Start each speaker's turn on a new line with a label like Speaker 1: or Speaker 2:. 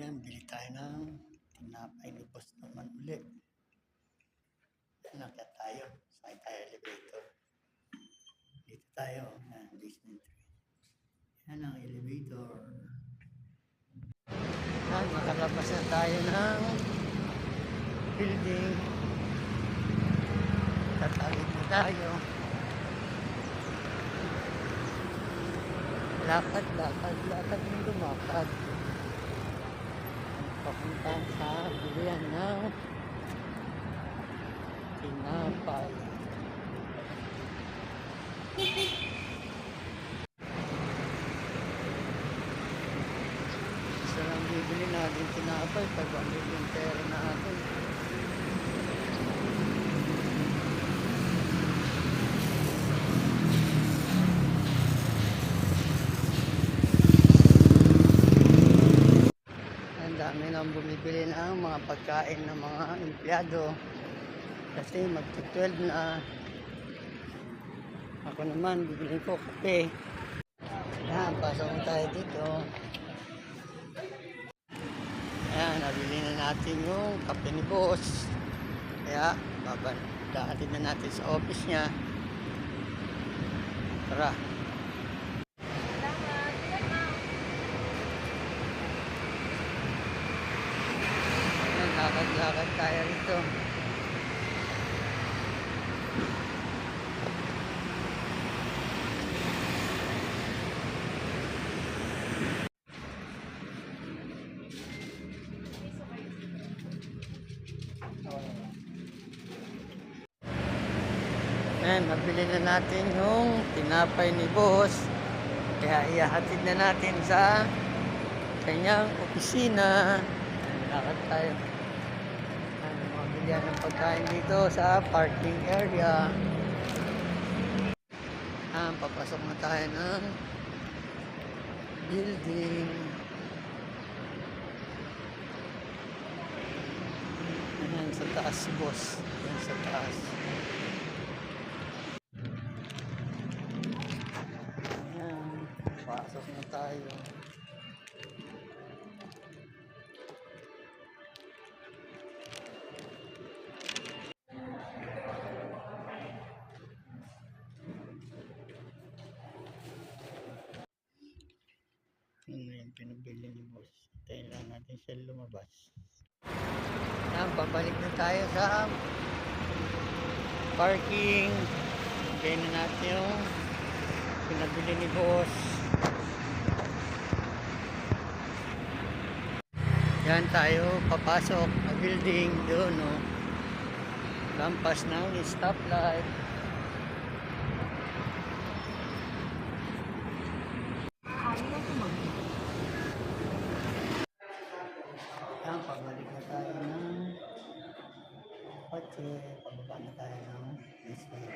Speaker 1: Ayan, bili tayo ng tinapay ni boss naman ulit. Nakita tayo. Sakay tayo elevator. Dito tayo. Ayan, basement 3. Ayan ang elevator. Ayan, makalabas na tayo ng building. Tatawid na tayo. Lakad ng lumakad. Papunta sa bilihan ng tinapay. Isa lang bibili natin tinapay, 500 yung pera natin. Ang dami nang bumibili ng mga pagkain ng mga empleyado kasi magti-12 na. Ako naman, bibili ko kape. Ayan, pasok na tayo dito. Ayan, nabili na natin yung kape ni boss. Kaya, babalik na natin sa office niya. Tara. Ayan, lakad-lakad tayo rito. Ayan, nabili na natin yung tinapay ni boss. Kaya ihahatid na natin sa kanyang opisina. Ayan, lakad tayo. Ayan, mga bilihan ng pagkain dito sa parking area. Ayan, papasok na tayo ng building. Ayan, sa taas si boss. Ayan, sa taas. Pasok na tayo. Ano yung pinabili ni boss? Tayo lang natin siya lumabas. Yan, babalik na tayo sa parking. Bigyan na natin yung pinabili ni boss. Yan tayo papasok na building doon, no? Lampas ng stoplight. Yan, pabalik na tayo ng kotse. Pababa na tayo ng basement.